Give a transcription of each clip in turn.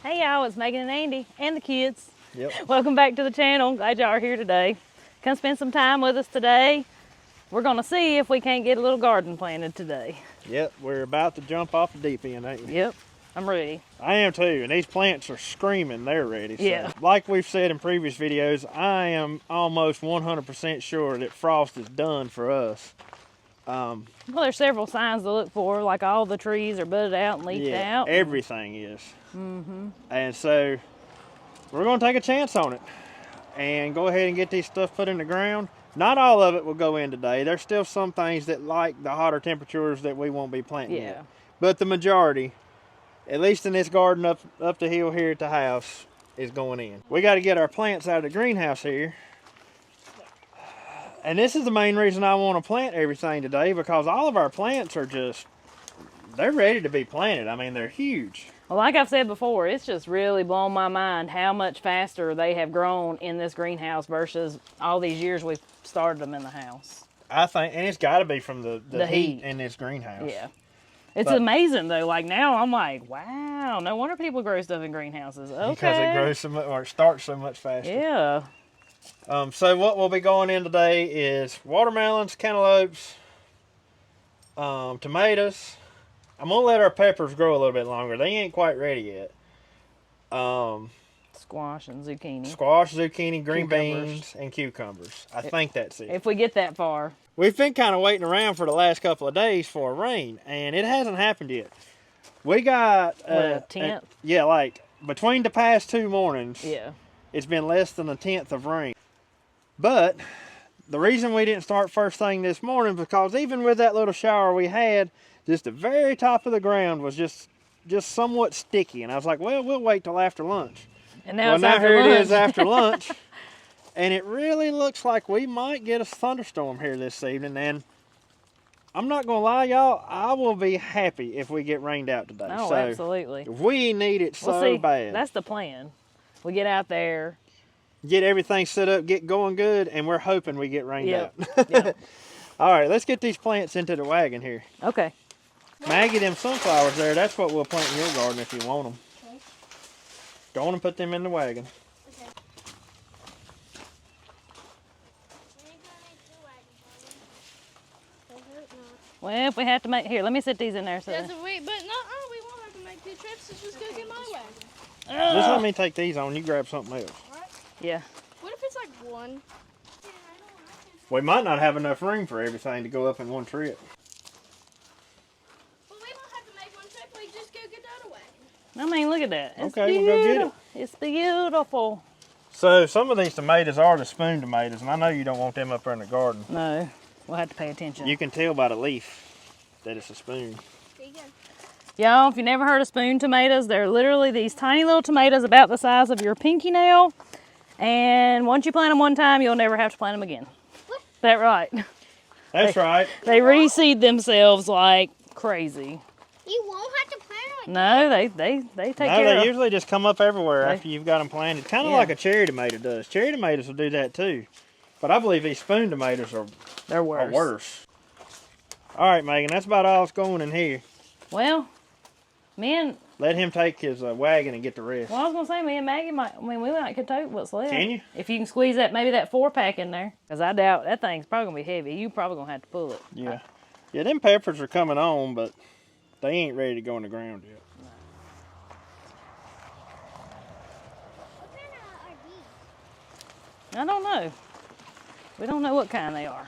Hey y'all, it's Megan and Andy and the kids. Yep. Welcome back to the channel. Glad y'all are here today. Come spend some time with us today. We're gonna see if we can't get a little garden planted today. Yep, we're about to jump off the deep end, ain't we? Yep, I'm ready. I am too, and these plants are screaming they're ready. Yeah. So, like we've said in previous videos, I am almost 100% sure that frost is done for us. Well, there's several signs to look for, like all the trees are budded out and leafed out. Everything is. And so we're going to take a chance on it and go ahead and get these stuff put in the ground. Not all of it will go in today. There's still some things that like the hotter temperatures that we won't be planting yet. But the majority, at least in this garden up the hill here at the house, is going in. We got to get our plants out of the greenhouse here. And this is the main reason I want to plant everything today, because all of our plants are they're ready to be planted. I mean, they're huge. Well, like I've said before, it's just really blown my mind how much faster they have grown in this greenhouse versus all these years we've started them in the house. I think, and it's got to be from the heat in this greenhouse. Yeah. It's amazing though. Like now I'm like, wow, no wonder people grow stuff in greenhouses. Okay. Because it grows so much, or it starts so much faster. Yeah. So what we'll be going in today is watermelons, cantaloupes, tomatoes. I'm going to let our peppers grow a little bit longer. They ain't quite ready yet. Squash and zucchini. Squash, zucchini, green beans, and cucumbers. I think that's it. If we get that far. We've been kind of waiting around for the last couple of days for a rain, and it hasn't happened yet. We got... a tenth? Yeah, like between the past 2 mornings, yeah, it's been less than a tenth of rain. But the reason we didn't start first thing this morning, because even with that little shower we had, just the very top of the ground was just somewhat sticky. And I was like, well, we'll wait till after lunch. And now here it is after lunch. And it really looks like we might get a thunderstorm here this evening. And I'm not going to lie, y'all, I will be happy if we get rained out today. Oh, absolutely. We need it so bad. That's the plan. We get out there, get everything set up, get going good, and we're hoping we get rained out. Yep. All right, let's get these plants into the wagon here. Okay. Maggie, them sunflowers there, that's what we'll plant in your garden if you want them. Okay. Go on and put them in the wagon. Okay. Well, if we have to make... Here, let me sit these in there. So we won't have to make 2 trips. Let's just go get my wagon. Just let me take these on. You grab something else. Right. Yeah. What if it's like 1? We might not have enough room for everything to go up in one trip. Well, we won't have to make 1 trip. We just go get the other wagon. I mean, look at that. It's okay, we'll go get it. It's beautiful. So some of these tomatoes are the spoon tomatoes, and I know you don't want them up there in the garden. No, we'll have to pay attention. You can tell by the leaf that it's a spoon. There you go. Y'all, if you never heard of spoon tomatoes, they're literally these tiny little tomatoes about the size of your pinky nail. And once you plant them one time, you'll never have to plant them again. What? Is that right? That's right. They reseed themselves like crazy. You won't have to plant them again. No, they take care of they usually just come up everywhere after you've got them planted. Kind of Yeah. like a cherry tomato does. Cherry tomatoes will do that too. But I believe these spoon tomatoes They're worse. are worse. All right, Megan, that's about all that's going in here. Well, man. Let him take his wagon and get the rest. Well, I was going to say, me and Maggie we might could take what's left. Can you? If you can squeeze maybe that 4-pack in there. Because I doubt that thing's probably going to be heavy. You probably going to have to pull it. Yeah. Yeah, them peppers are coming on, but they ain't ready to go in the ground yet. What kind are these? I don't know. We don't know what kind they are.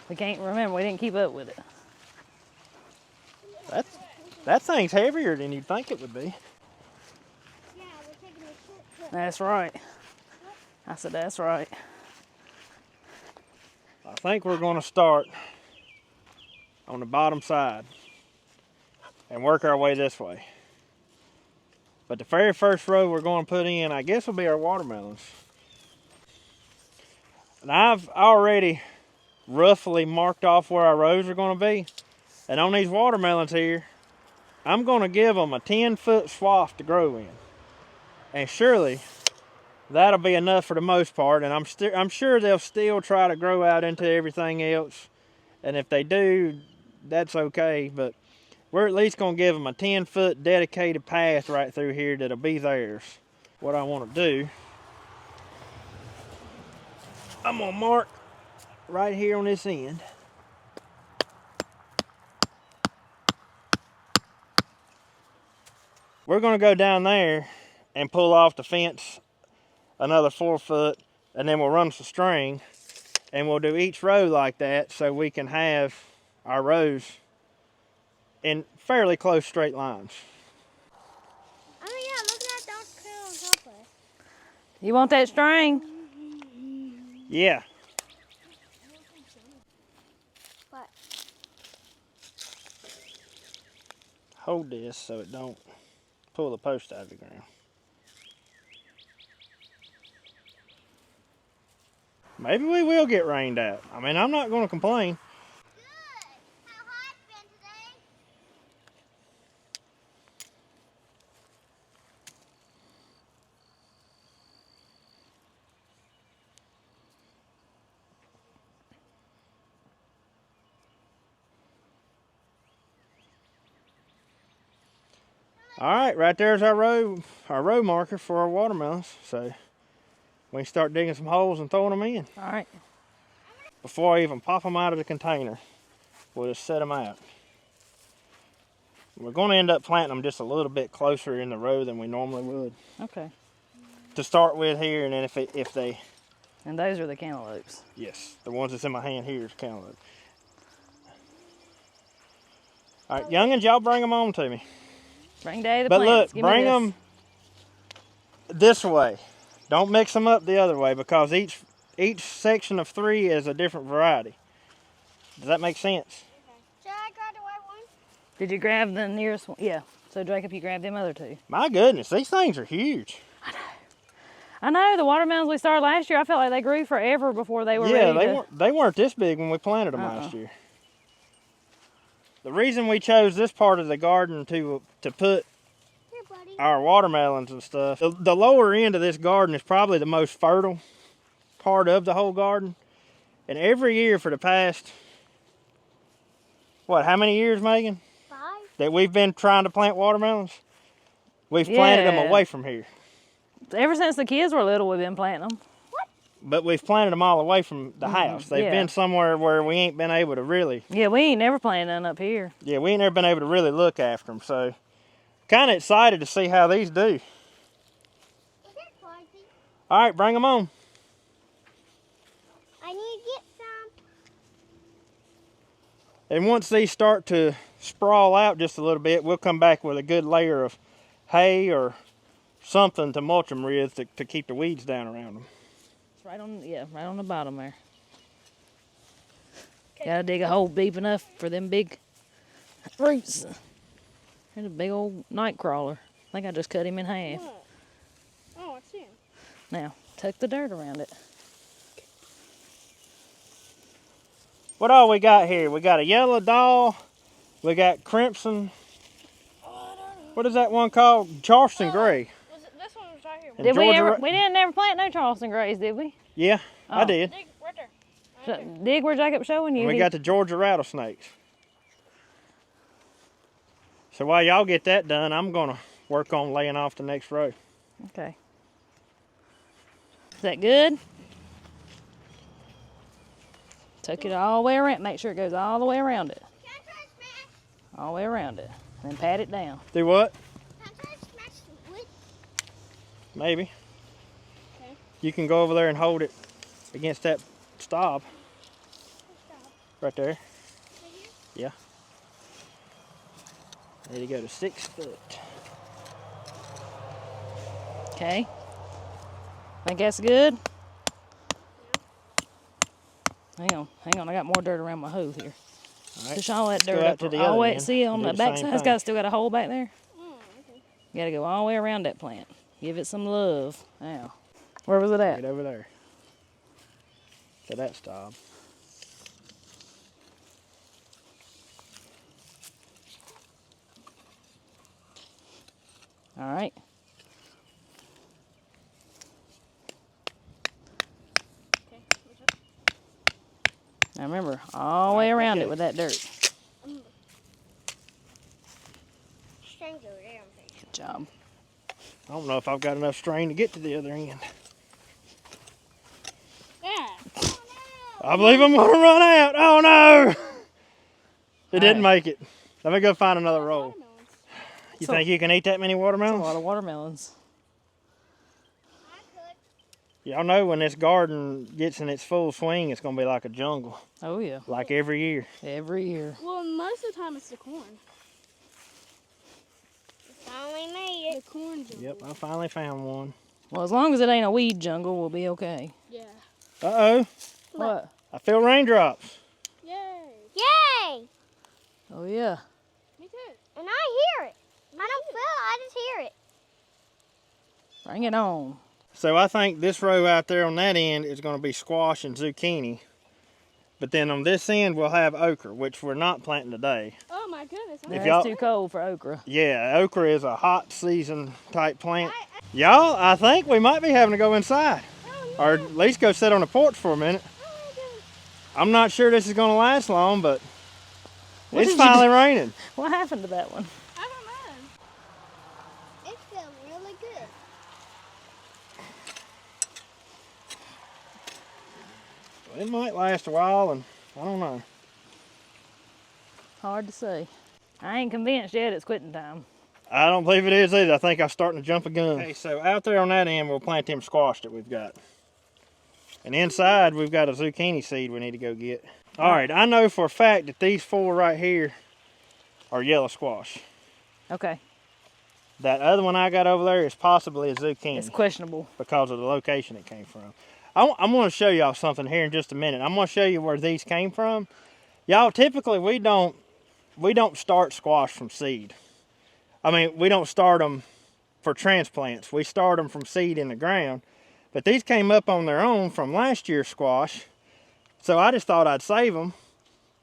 We can't remember. We didn't keep up with it. That thing's heavier than you'd think it would be. Yeah, we're taking a short trip. That's right. I said, that's right. I think we're going to start on the bottom side and work our way this way. But the very first row we're going to put in, I guess, will be our watermelons. And I've already roughly marked off where our rows are going to be. And on these watermelons here, I'm going to give them a 10-foot swath to grow in. And surely that'll be enough for the most part. And I'm sure they'll still try to grow out into everything else. And if they do, that's okay. But we're at least gonna give them a 10-foot dedicated path right through here that'll be theirs. What I wanna do, I'm gonna mark right here on this end. We're gonna go down there and pull off the fence another 4 foot, and then we'll run some string, and we'll do each row like that so we can have our rows in fairly close straight lines. Oh yeah, look at that dark curl on top of it. You want that string? Yeah. What? Hold this so it don't pull the post out of the ground. Maybe we will get rained out. I mean, I'm not going to complain. Good. How hot it's been today? All right, right there's our row marker for our watermelons. So we can start digging some holes and throwing them in. All right. Before I even pop them out of the container, we'll just set them out. We're going to end up planting them just a little bit closer in the row than we normally would. Okay. To start with here, and then if they... And those are the cantaloupes. Yes, the ones that's in my hand here is cantaloupe. All right, youngins, y'all bring them on to me. Bring Daddy the But plants. look, bring them this way. Don't mix them up the other way, because each section of 3 is a different variety. Does that make sense? Should I grab the white one? Did you grab the nearest one? Yeah. So Jacob, you grabbed them other 2. My goodness, these things are huge. I know the watermelons we started last year. I felt like they grew forever before they were Yeah, ready they weren't this big when we planted them last year. The reason we chose this part of the garden to put Here, buddy. our watermelons and stuff, the lower end of this garden is probably the most fertile part of the whole garden. And every year for the past, how many years, Megan? 5. That we've been trying to plant watermelons? We've planted them Yeah. away from here. Ever since the kids were little, we've been planting them. But we've planted them all away from the house. They've yeah. been somewhere where we ain't been able to really... Yeah, we ain't never planted none up here. Yeah, we ain't never been able to really look after them. So, kind of excited to see how these do. All right, bring them on. I need to get some. And once these start to sprawl out just a little bit, we'll come back with a good layer of hay or something to mulch them with to keep the weeds down around them. It's right on the bottom there. Gotta dig a hole deep enough for them big roots. There's a big old night crawler. I think I just cut him in half. Oh, I see him. Now, tuck the dirt around it. What all we got here? We got a yellow doll. We got crimson. What is that one called? Charleston gray. This one was right here. And Did we Georgia ever? Ra- We didn't never plant no Charleston Grays, did we? Yeah, I Oh. did. Dig right there. Dig where Jacob's showing you. And we got the Georgia rattlesnakes. So while y'all get that done, I'm gonna work on laying off the next row. Okay. Is that good? Tuck it all the way around. Make sure it goes all the way around it. Can I try to smash? All the way around it. And then pat it down. Do what? Can I try to smash the wood? Maybe. Okay. You can go over there and hold it against that stop right there. Right here? Yeah. There you go to 6 foot. Okay. Think that's good? Hang on. I got more dirt around my hoe here. All right. Push all that Go dirt out up to the all the other way. end See on and the do the same back side, it's thing. still got a hole back there. Oh, okay. You gotta go all the way around that plant. Give it some love. Now, where was it at? Right over there. To that stop. All right. Okay. What's up? Now remember, all the way around it with that dirt. Good job. I don't know if I've got enough string to get to the other end. Yeah. I believe I'm gonna run out. Oh no! It didn't right. make it. Let me go find another roll. Watermelons. You think you can eat that many That's a watermelons? lot of watermelons. Y'all know when this garden gets in its full swing, it's gonna be like a jungle, Oh yeah, like every year. every year. Well, most of the time it's the corn. Finally made it. The corn jungle. Yep, I finally found one. Well, as long as it ain't a weed jungle, we'll be okay. Yeah. Uh-oh, What? I feel raindrops. Yay. Yay! Oh yeah. Me too. And I hear it. I don't feel it, I just hear it. Bring it on. So I think this row out there on that end is gonna be squash and zucchini. But then on this end, we'll have okra, which we're not planting today. Oh my goodness. If That's y'all- too cold for okra. Yeah, okra is a hot season type plant. Y'all, I think we might be having to go inside. Or at least go sit on the porch for a minute. I'm not sure this is gonna last long, but What it's did you finally raining. What happened to that one? I don't know. It feels really good. It might last a while, and I don't know. Hard to say. I ain't convinced yet it's quitting time. I don't believe it is either. I think I'm starting to jump a gun. Okay, so out there on that end, we'll plant them squash that we've got. And inside, we've got a zucchini seed we need to go get. All right, I know for a fact that these 4 right here are yellow squash. Okay, That other one I got over there is possibly a zucchini it's questionable. because of the location it came from. I'm going to show y'all something here in just a minute. I'm going to show you where these came from. Y'all, typically we don't start squash from seed. I mean, we don't start them for transplants. We start them from seed in the ground. But these came up on their own from last year's squash. So I just thought I'd save them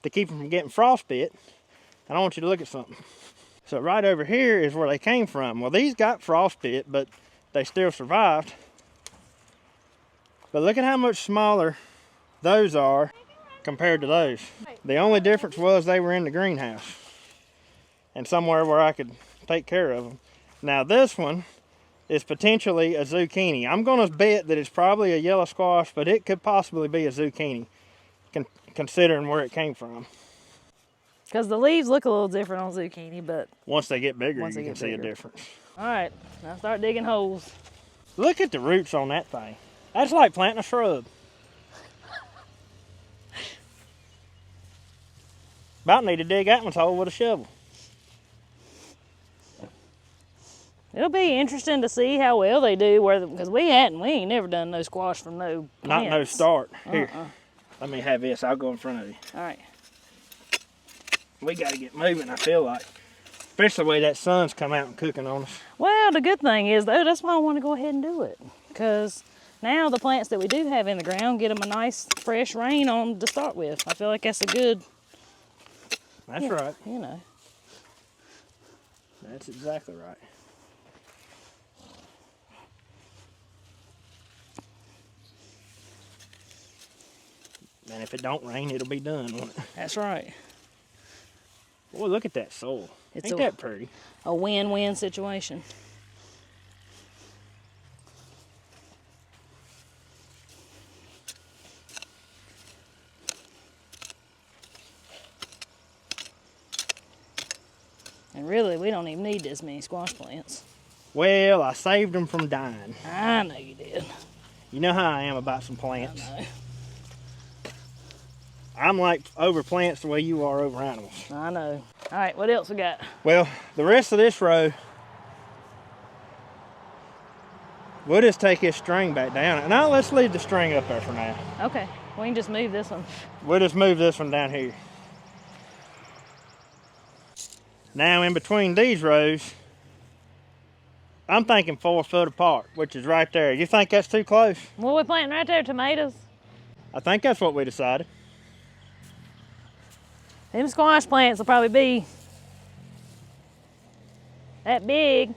to keep them from getting frostbit. And I want you to look at something. So right over here is where they came from. Well, these got frostbit, but they still survived. But look at how much smaller those are compared to those. The only difference was they were in the greenhouse and somewhere where I could take care of them. Now this one is potentially a zucchini. I'm going to bet that it's probably a yellow squash, but it could possibly be a zucchini, considering where it came from. Because the leaves look a little different on zucchini, but Once they get bigger, Once you they can get see a bigger. difference. all right, now start digging holes. Look at the roots on that thing. That's like planting a shrub. About need to dig that one's hole with a shovel. It'll be interesting to see how well they do, because we ain't never done no squash from no Not no plants. start. Here, let me have this. I'll go in front of you. All right, We got to get moving, I feel like. Especially the way that sun's come out and cooking on us. well, the good thing is, though, that's why I want to go ahead and do it. Because now the plants that we do have in the ground, get them a nice fresh rain on to start with. I feel like that's a good, That's right. you know. That's exactly right. And if it don't rain, it'll be done, won't it? That's right. Boy, look at that soil. It's Ain't a- that pretty? A win-win situation. And really, we don't even need this many squash plants. Well, I saved them from dying. I know you did. You know how I am about some I plants. know. I'm like over plants the way you are over animals. I know. All right, what else we got? Well, the rest of this row, we'll just take this string back down. Now let's leave the string up there for now. Okay, we can just move this one. We'll just move this one down here. Now in between these rows, I'm thinking 4 foot apart, which is right there. You think that's too close? What we planting right there? Tomatoes? I think that's what we decided. Them squash plants will probably be that big,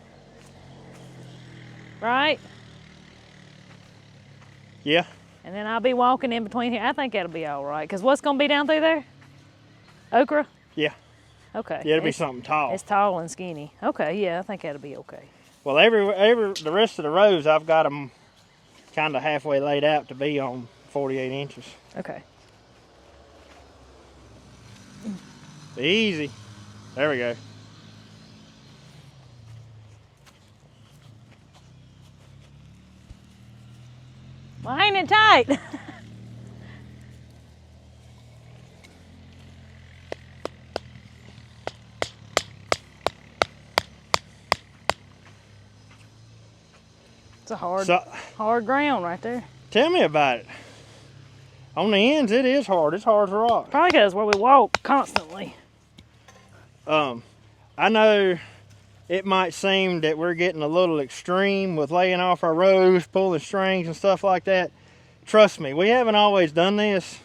right? Yeah, And then I'll be walking in between here. I think that'll be all right. Because what's going to be down through there? Okra? yeah. Okay. Yeah, it'll be something tall. It's tall and skinny. Okay, yeah, I think that'll be okay. Well, the rest of the rows, I've got them kind of halfway laid out to be on 48 inches. Okay. Easy. There we go. Well, ain't it tight? It's a hard ground right there. Tell me about it. On the ends, it is hard. It's hard as a rock. Probably because where we walk constantly. I know it might seem that we're getting a little extreme with laying off our rows, pulling strings and stuff like that. Trust me, we haven't always done this,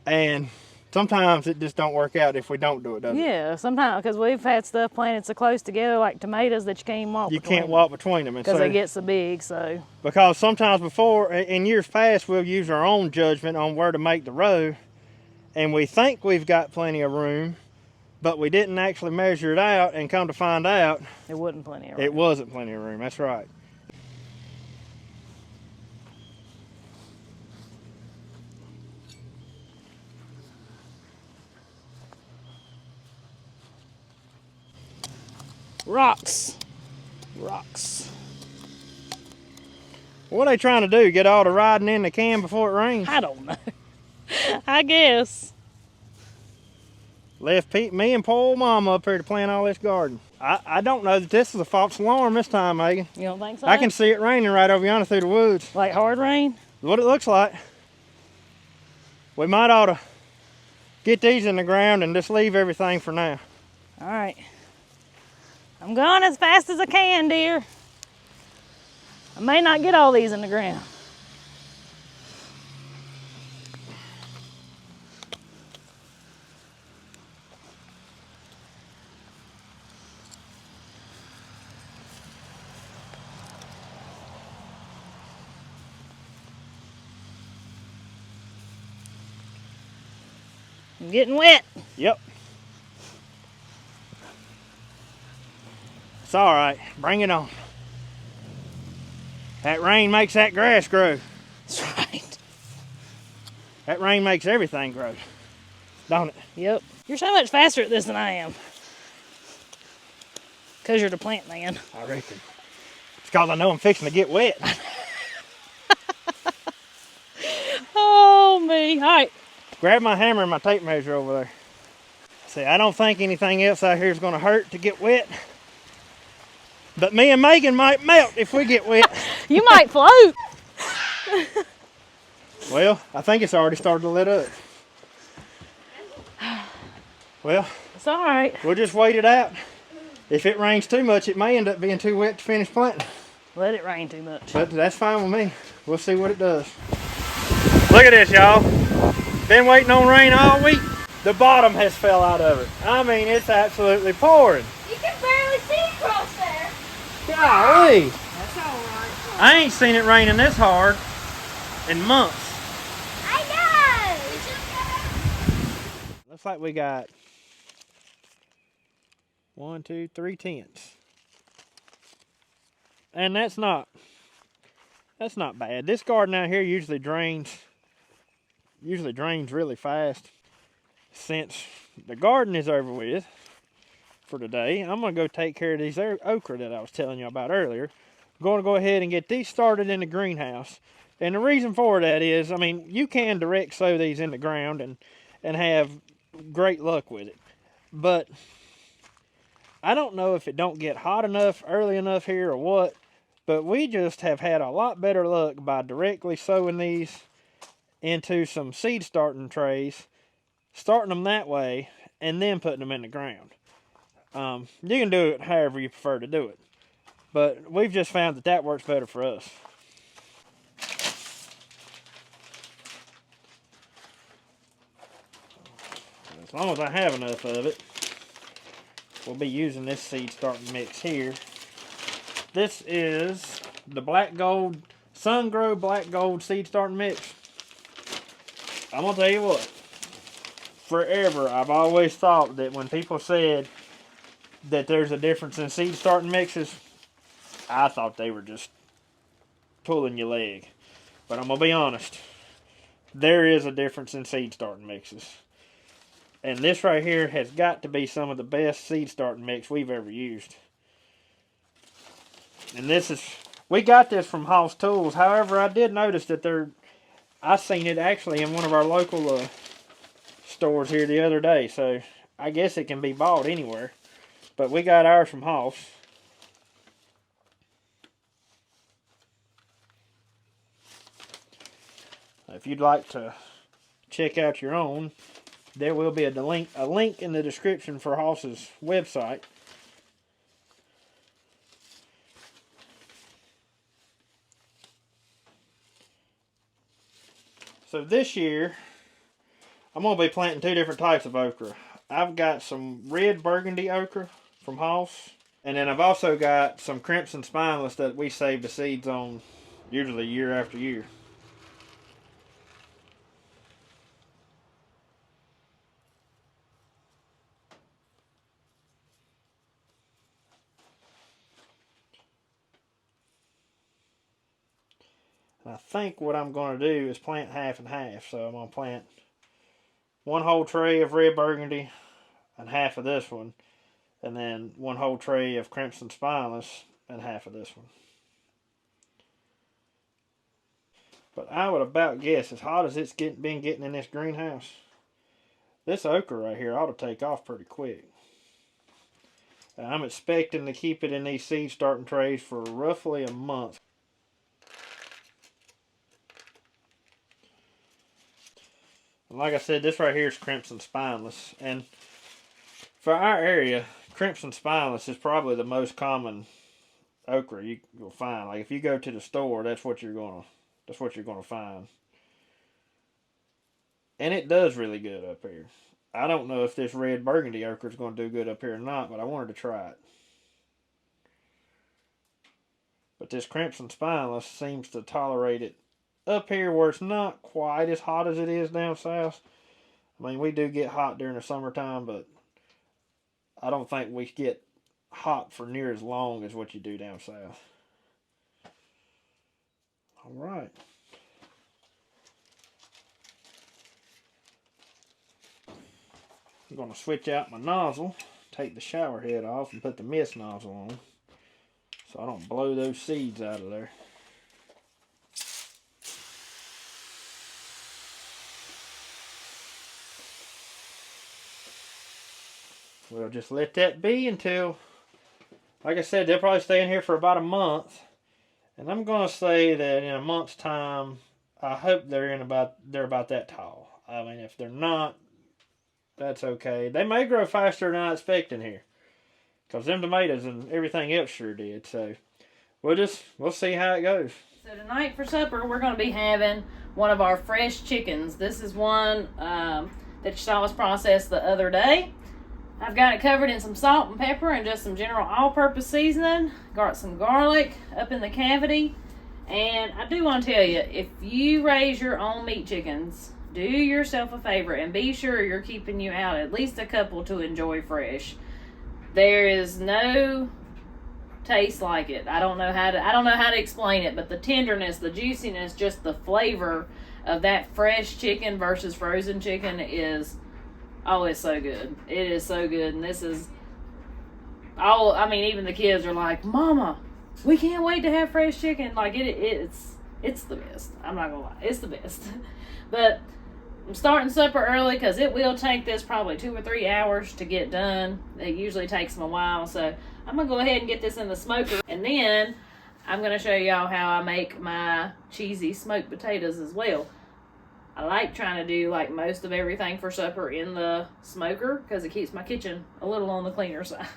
and sometimes it just don't work out if we don't do it, does it? Yeah, sometimes, because we've had stuff planted so close together, like tomatoes, that you can't walk You between can't walk between them. because they get so big, so. Because sometimes before, in years past, we'll use our own judgment on where to make the row, and we think we've got plenty of room, but we didn't actually measure it out, and come to find out, It wasn't plenty of room. it wasn't plenty of room. That's right. Rocks. What are they trying to do? Get all the riding in the can before it rains? I don't know. I guess. Left me and poor old mama up here to plant all this garden. I don't know that this is a false alarm this time, Megan. You don't think so? I can see it raining right over yonder through the woods. Like hard rain? What it looks like. We might ought to get these in the ground and just leave everything for now. All right. I'm going as fast as I can, dear. I may not get all these in the ground. I'm getting wet. Yep. It's all right. Bring it on. That rain makes that grass grow. That's right. That rain makes everything grow, don't it? Yep. You're so much faster at this than I am. Because you're the plant man. I reckon. It's because I know I'm fixing to get wet. Oh, me. All right. Grab my hammer and my tape measure over there. See, I don't think anything else out here is going to hurt to get wet. But me and Megan might melt if we get wet. You might float. Well, I think it's already started to let up. Well, It's all right. we'll just wait it out. If it rains too much, it may end up being too wet to finish planting. Let it rain too much. But that's fine with me. We'll see what it does. Look at this, y'all. Been waiting on rain all week. The bottom has fell out of it. I mean, it's absolutely pouring. You can barely see across there. Golly. That's all right. I ain't seen it raining this hard in months. I know. Looks like we got 1, 2, 3 tenths. And that's not bad. This garden out here usually drains really fast. Since the garden is over with for today, I'm going to go take care of these okra that I was telling you about earlier. I'm going to go ahead and get these started in the greenhouse. And the reason for that is, I mean, you can direct sow these in the ground and have great luck with it. But I don't know if it don't get hot enough early enough here or what, but we just have had a lot better luck by directly sowing these into some seed starting trays, starting them that way, and then putting them in the ground. You can do it however you prefer to do it, but we've just found that works better for us. As long as I have enough of it, we'll be using this seed starting mix here. This is the Black Gold, Sun Grow Black Gold seed starting mix. I'm gonna tell you what, forever, I've always thought that when people said that there's a difference in seed starting mixes, I thought they were just pulling your leg. But I'm going to be honest. There is a difference in seed starting mixes. And this right here has got to be some of the best seed starting mix we've ever used. And we got this from Hoss Tools. However, I did notice that I seen it actually in one of our local stores here the other day. So I guess it can be bought anywhere. But we got ours from Hoss. If you'd like to check out your own, there will be a link in the description for Hoss's website. So this year, I'm going to be planting 2 different types of okra. I've got some red burgundy okra from Hoss, and then I've also got some crimson spineless that we save the seeds on usually year after year. And I think what I'm going to do is plant half and half. So I'm going to plant 1 whole tray of red burgundy and half of this one. And then 1 whole tray of crimson spineless and half of this one. But I would about guess, as hot as it's been getting in this greenhouse, this okra right here ought to take off pretty quick. I'm expecting to keep it in these seed starting trays for roughly a month. Like I said, this right here is crimson spineless, and for our area, crimson spineless is probably the most common okra you'll find. Like if you go to the store, that's what you're gonna find, and it does really good up here. I don't know if this red burgundy okra is going to do good up here or not, but I wanted to try it. But this crimson spineless seems to tolerate it up here where it's not quite as hot as it is down south. I mean, we do get hot during the summertime, but I don't think we get hot for near as long as what you do down south. All right. I'm going to switch out my nozzle, take the shower head off, and put the mist nozzle on so I don't blow those seeds out of there. We'll just let that be until, like I said, they'll probably stay in here for about a month. And I'm going to say that in a month's time, I hope they're about that tall. I mean, if they're not, that's okay. They may grow faster than I expect in here, because them tomatoes and everything else sure did. So we'll see how it goes. So tonight for supper, we're going to be having one of our fresh chickens. This is one that you saw us process the other day. I've got it covered in some salt and pepper and just some general all-purpose seasoning. Got some garlic up in the cavity. And I do want to tell you, if you raise your own meat chickens, do yourself a favor and be sure you're keeping you out at least a couple to enjoy fresh. There is no taste like it. I don't know how to explain it, but the tenderness, the juiciness, just the flavor of that fresh chicken versus frozen chicken is, oh, it's so good. It is so good. And this is all, I mean, even the kids are like, Mama, we can't wait to have fresh chicken. Like it's the best. I'm not gonna lie, it's the best. But I'm starting supper early because it will take this probably 2 or 3 hours to get done. It usually takes them a while, so I'm gonna go ahead and get this in the smoker, and then I'm gonna show y'all how I make my cheesy smoked potatoes as well. I like trying to do like most of everything for supper in the smoker because it keeps my kitchen a little on the cleaner side.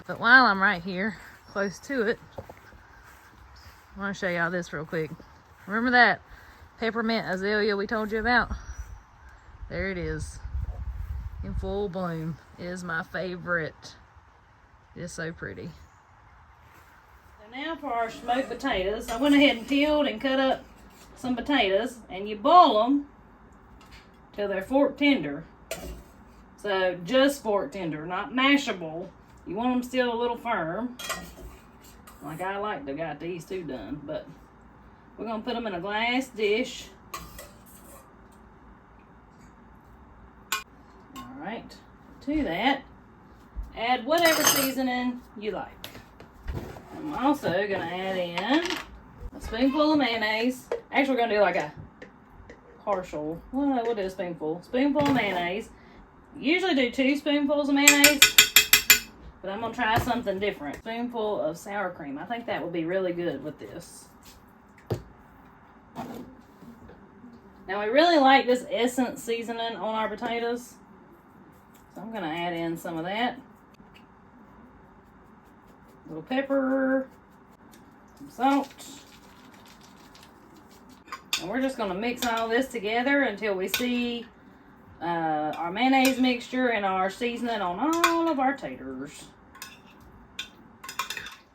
But while I'm right here, close to it, I want to show y'all this real quick. Remember that peppermint azalea we told you about? There it is. In full bloom. It is my favorite. It is so pretty. So now for our smoked potatoes. I went ahead and peeled and cut up some potatoes, and you boil them till they're fork tender. So just fork tender, not mashable. You want them still a little firm. Like I like to got these two done, but we're gonna put them in a glass dish. All right, to that, add whatever seasoning you like. I'm also gonna add in a spoonful of mayonnaise. Actually, we're gonna do like a partial, well, we'll do a spoonful of mayonnaise. Usually do 2 spoonfuls of mayonnaise, but I'm gonna try something different. Spoonful of sour cream. I think that will be really good with this. Now we really like this essence seasoning on our potatoes, so I'm gonna add in some of that. A little pepper, some salt. And we're just gonna mix all this together until we see our mayonnaise mixture and our seasoning on all of our taters.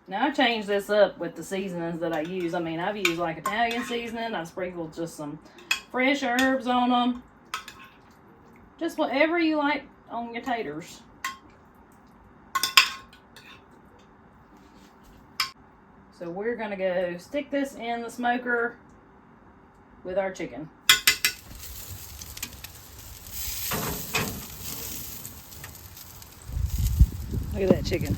Now I changed this up with the seasonings that I use. I mean, I've used like Italian seasoning. I've sprinkled just some fresh herbs on them. Just whatever you like on your taters. So we're gonna go stick this in the smoker with our chicken. Look at that chicken.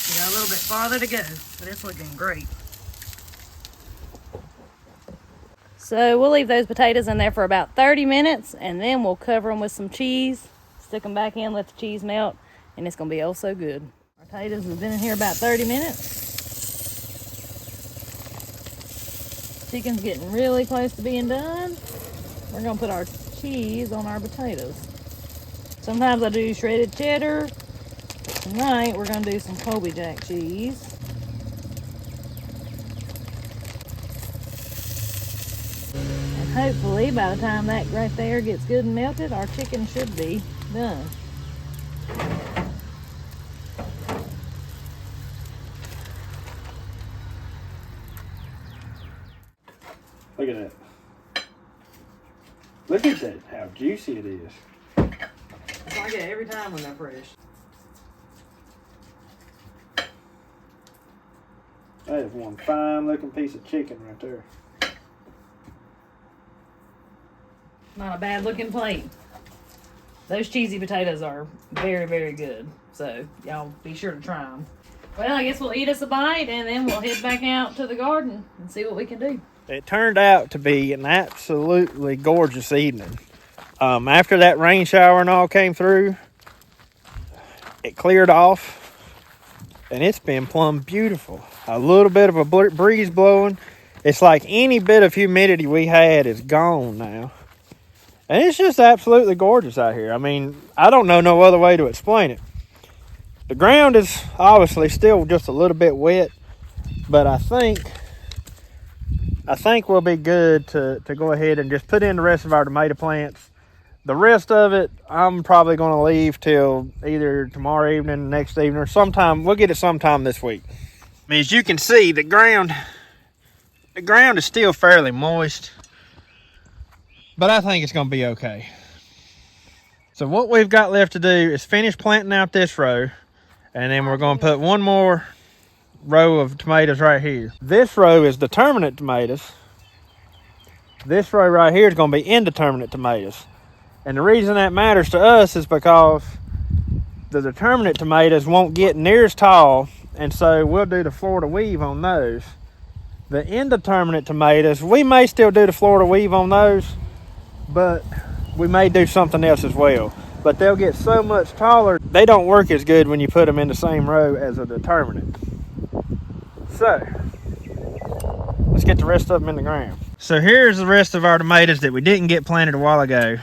We got a little bit farther to go, but it's looking great. So we'll leave those potatoes in there for about 30 minutes, and then we'll cover them with some cheese, stick them back in, let the cheese melt, and it's gonna be oh so good. Our potatoes have been in here about 30 minutes. Chicken's getting really close to being done. We're gonna put our cheese on our potatoes. Sometimes I do shredded cheddar. Tonight we're gonna do some Colby Jack cheese. And hopefully by the time that right there gets good and melted, our chicken should be done. Look at that. Look at that, how juicy it is. It's like it every time when they're fresh. That is one fine looking piece of chicken right there. Not a bad looking plate. Those cheesy potatoes are very, very good. So y'all be sure to try them. Well, I guess we'll eat us a bite and then we'll head back out to the garden and see what we can do. It turned out to be an absolutely gorgeous evening. After that rain shower and all came through, it cleared off and it's been plumb beautiful. A little bit of a breeze blowing. It's like any bit of humidity we had is gone now. And it's just absolutely gorgeous out here. I mean, I don't know no other way to explain it. The ground is obviously still just a little bit wet, but I think we'll be good to go ahead and just put in the rest of our tomato plants. The rest of it, I'm probably going to leave till either tomorrow evening, next evening, or sometime. We'll get it sometime this week. I mean, as you can see, the ground is still fairly moist, but I think it's going to be okay. So what we've got left to do is finish planting out this row, and then we're going to put one more row of tomatoes right here. This row is determinate tomatoes. This row right here is going to be indeterminate tomatoes. And the reason that matters to us is because the determinate tomatoes won't get near as tall, and so we'll do the Florida weave on those. The indeterminate tomatoes, we may still do the Florida weave on those, but we may do something else as well. But they'll get so much taller, they don't work as good when you put them in the same row as a determinate. So, let's get the rest of them in the ground. So here's the rest of our tomatoes that we didn't get planted a while ago.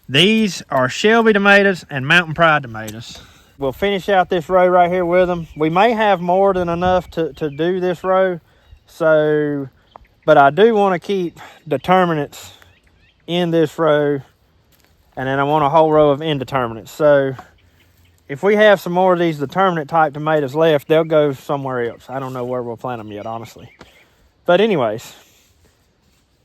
These are Shelby tomatoes and Mountain Pride tomatoes. We'll finish out this row right here with them. We may have more than enough to do this row, but I do want to keep determinates in this row, and then I want a whole row of indeterminates. So if we have some more of these determinate type tomatoes left, they'll go somewhere else. I don't know where we'll plant them yet, honestly. But anyways,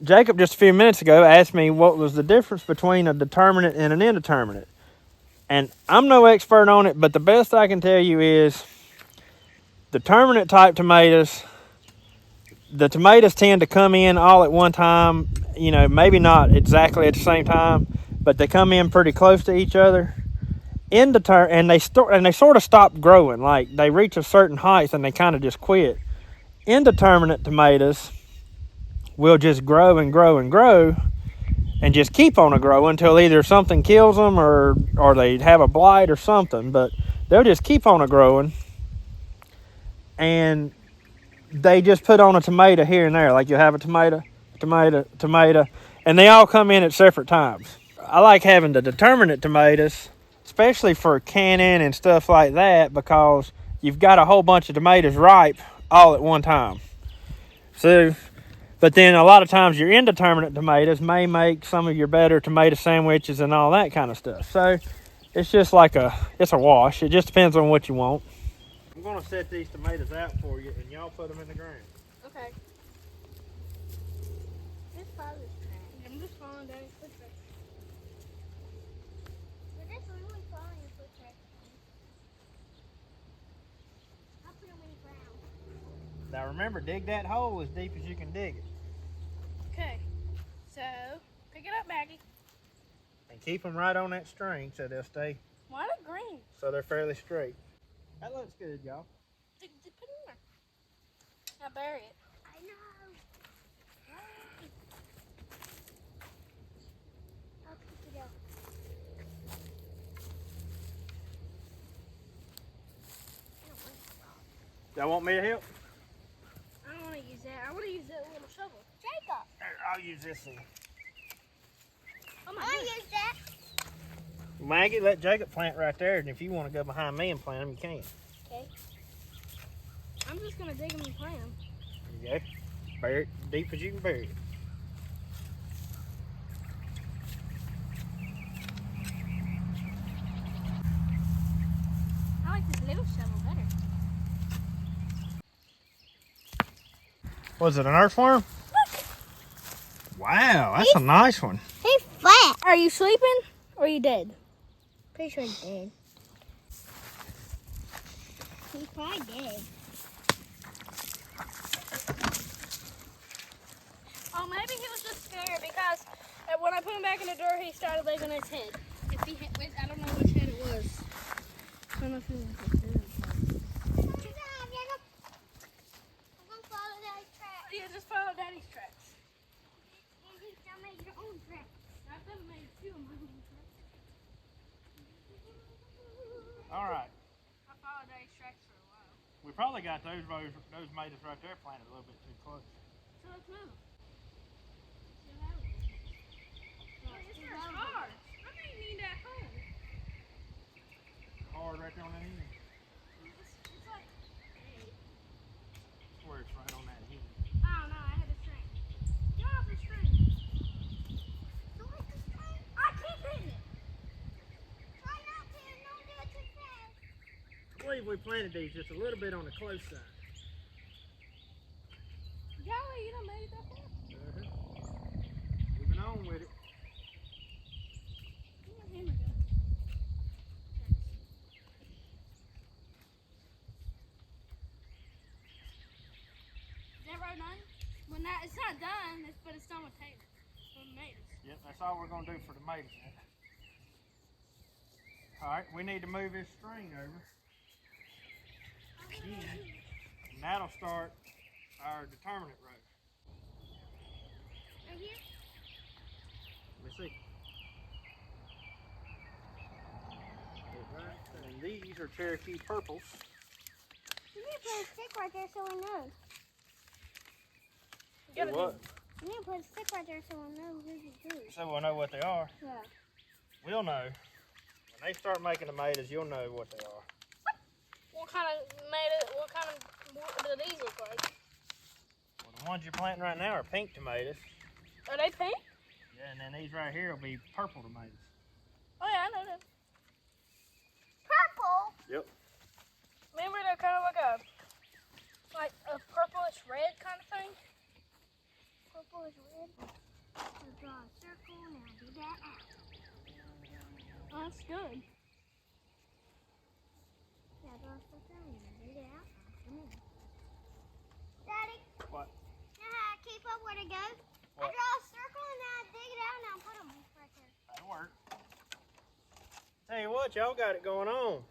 Jacob just a few minutes ago asked me what was the difference between a determinate and an indeterminate. And I'm no expert on it, but the best I can tell you is determinate type tomatoes, the tomatoes tend to come in all at one time, you know, maybe not exactly at the same time, but they come in pretty close to each other. And they sort of stop growing, like they reach a certain height and they kind of just quit. Indeterminate tomatoes will just grow and grow and grow and just keep on a growing until either something kills them or they have a blight or something, but they'll just keep on a growing, and they just put on a tomato here and there. Like you'll have a tomato, and they all come in at separate times. I like having the determinate tomatoes, especially for canning and stuff like that, because you've got a whole bunch of tomatoes ripe all at one time. So, but then a lot of times your indeterminate tomatoes may make some of your better tomato sandwiches and all that kind of stuff. So it's just like it's a wash. It just depends on what you want. I'm going to set these tomatoes out for you, and y'all put them in the ground. Okay. Just follow this track. I'm just following Daddy's footsteps. We're just really following your footsteps. I'll put them in the ground. Now remember, dig that hole as deep as you can dig it. Okay. So, pick it up, Maggie. And keep them right on that string so they'll stay, Why not green? so they're fairly straight. That looks good, y'all. Put it in there. Now bury it. I know. I'll pick it up. Y'all want me to help? I don't want to use that. I want to use that little shovel. Jacob, Here, I'll use this one. Oh my I'll goodness. use that. Maggie, let Jacob plant right there, and if you want to go behind me and plant them, you can. Okay. I'm just going to dig them and plant them. There you go. Bury it deep as you can bury it. I like this little shovel better. Was it an earthworm? Wow, that's a nice one. He's flat. Are you sleeping or are you dead? Pretty sure he's dead. He's probably dead. Oh, maybe he was just scared because when I put him back in the door, he started laying his head. If he hit, I don't know which head it was. I don't know if he was his head. I'm gonna follow Daddy's track. Yeah, just follow Daddy's tracks. And you can make your own track. I've done made a few of my own tracks. All right. I followed Daddy's tracks for a while. We probably got those tomatoes right there planted a little bit too close. So let's move. See what happens. This is hard. I may need that home. Hard right there on that end. It's like, hey. Where it's right on that end. Oh no, I had a string. Get off the string. I keep hitting it. Try not to. Don't do it too fast. I believe we planted these just a little bit on the close side. Golly, you done made it that far? Moving on with it. Where's my hammer go? Is that row done? Well, not, it's not done, but it's done with Taylor. For tomatoes. Yep, that's all we're going to do for tomatoes. All right, we need to move this string over. And that'll start our determinate row. Right here? Let me see. And these are Cherokee purples. You need to put a stick right there so we know. You gotta What? You need to put a stick right there so we know who's it is. So we'll know what they are. Yeah. We'll know. When they start making tomatoes, you'll know what they are. What kind of what do these look like? Well, the ones you're planting right now are pink tomatoes. Are they pink? Yeah, and then these right here will be purple tomatoes. Oh yeah, I know that. Purple. Yep. Remember they're kind of like a purplish red kind of thing. Purplish red. So draw a circle, now do that out. Oh, that's good. Now draw a circle, now do that out. Daddy. What? You know how I keep up where to go? I What? draw a circle and then I dig it out and I'll put them right there. That'll work. Tell you what, y'all got it going on.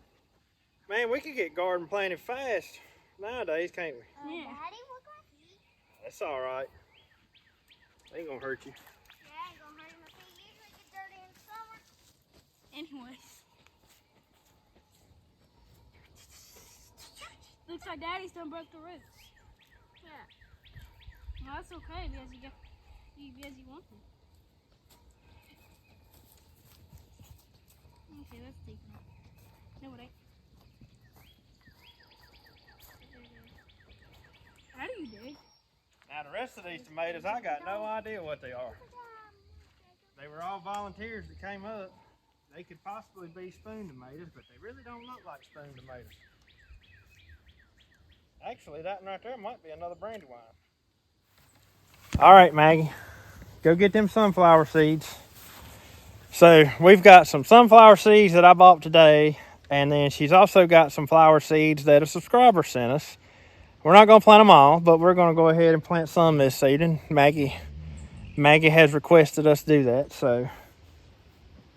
Man, we could get garden planted fast nowadays, can't we? Yeah. Daddy, look at me. That's all right. Ain't gonna hurt you. Yeah, ain't gonna hurt him if he usually get dirty in the summer. Anyways. Looks like Daddy's done broke the roots. Yeah. Well, that's okay because you want them. Okay, that's deep enough. No, it ain't. How do you dig? Now the rest of these tomatoes, I got no idea what they are. They were all volunteers that came up. They could possibly be spoon tomatoes, but they really don't look like spoon tomatoes. Actually, that one right there might be another brandywine. All right, Maggie, go get them sunflower seeds. So we've got some sunflower seeds that I bought today, and then she's also got some flower seeds that a subscriber sent us. We're not going to plant them all, but we're going to go ahead and plant some this season. Maggie has requested us do that, so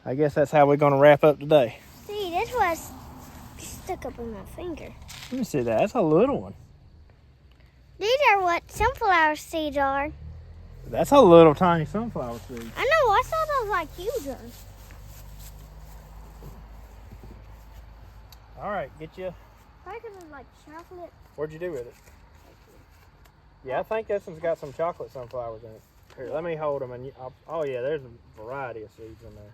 I guess that's how we're going to wrap up today. See, this was stuck up in my finger. Let me see that. That's a little one. These are what sunflower seeds are. That's a little tiny sunflower seed. I know, I saw those like huge ones. All right, get you. I could have like chocolate. What'd you do with it? Yeah, I think this one's got some chocolate sunflowers in it. Here, let me hold them. And oh yeah, there's a variety of seeds in there.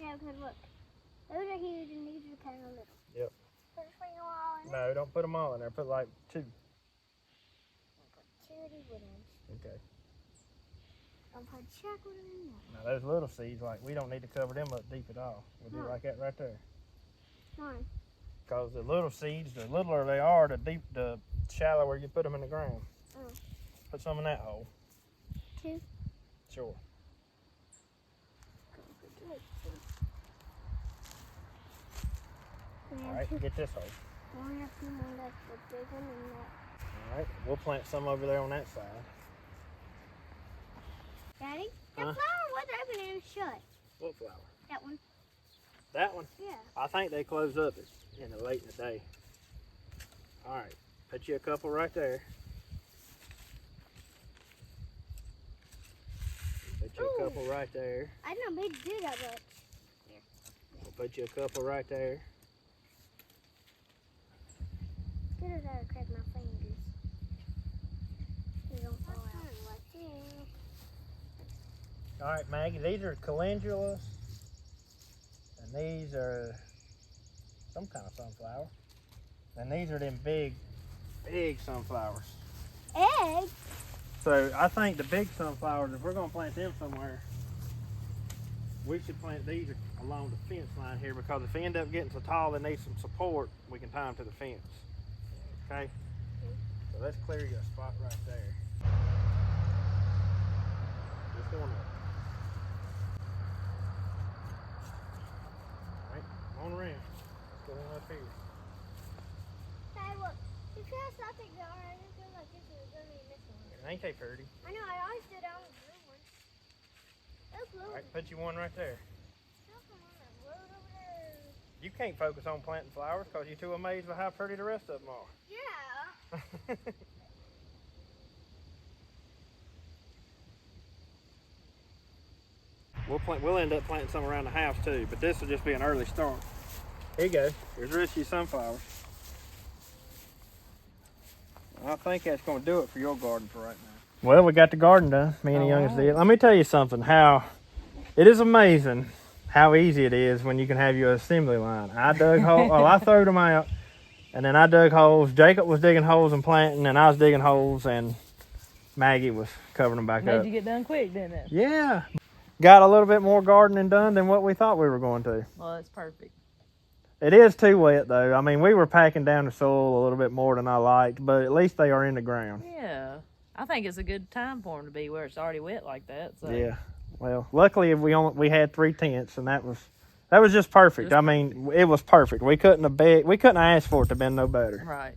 Yeah, because look, those are huge and these are kind of little. Yep. Put a sprinkle all in it. No, don't put them all in there. Put like 2. Put 2 of these little ones. Okay. I'll put chocolate in there. Now those little seeds, like we don't need to cover them up deep at all. We'll do like that right there. Why? Because the little seeds, the littler they are, the shallower you put them in the ground. Oh. Put some in that hole. 2. Sure. All right, get this hole. One have 2 more, that's the big one and that. All right, we'll plant some over there on that side. Daddy, the Huh? flower was open and shut. What flower? That one. That one? Yeah. I think they close up late in the day. All right, put you a couple right there. Put you a couple right there. I didn't know they'd do that much. We'll put you a couple right there. Good as I crack my fingers. They don't fall out. All right, Maggie, these are calendulas, and these are some kind of sunflower. And these are them big sunflowers. Egg? So I think the big sunflowers, if we're gonna plant them somewhere, we should plant these along the fence line here, because if they end up getting so tall they need some support, we can tie them to the fence. Okay? So let's clear you a spot right there. Just one up. Right, on around. Let's go on up here. Hey, look. You feel something going on. I just feel like this is going to be missing one. Ain't they pretty? I know, I always did on the blue one. Those blue All right, ones. put you one right there. Something on that road over there. You can't focus on planting flowers because you're too amazed by how pretty the rest of them are. Yeah. We'll end up planting some around the house too, but this will just be an early start. Here you go. Here's the rest of your sunflowers. I think that's going to do it for your garden for right now. Well, we got the garden done. Me and the youngest did. Let me tell you something. How it is amazing how easy it is when you can have your assembly line. I dug holes. Well, I throwed them out, and then I dug holes. Jacob was digging holes and planting, and I was digging holes, and Maggie was covering them back Made up. you get done quick, didn't it? Yeah. Got a little bit more gardening done than what we thought we were going to. Well, that's perfect. It is too wet though. I mean, we were packing down the soil a little bit more than I liked, but at least they are in the ground. Yeah. I think it's a good time for them to be where it's already wet like that. So. Yeah. Well, luckily we had 3 tents, and that was just perfect. I mean, it was perfect. We couldn't have asked for it to have been no better. Right.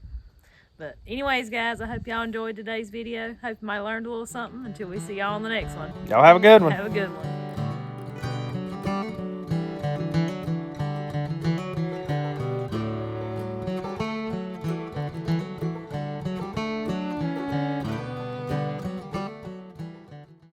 But anyways, guys, I hope y'all enjoyed today's video. Hope you might have learned a little something. Until we see y'all on the next one. Y'all have a good one. Have a good one.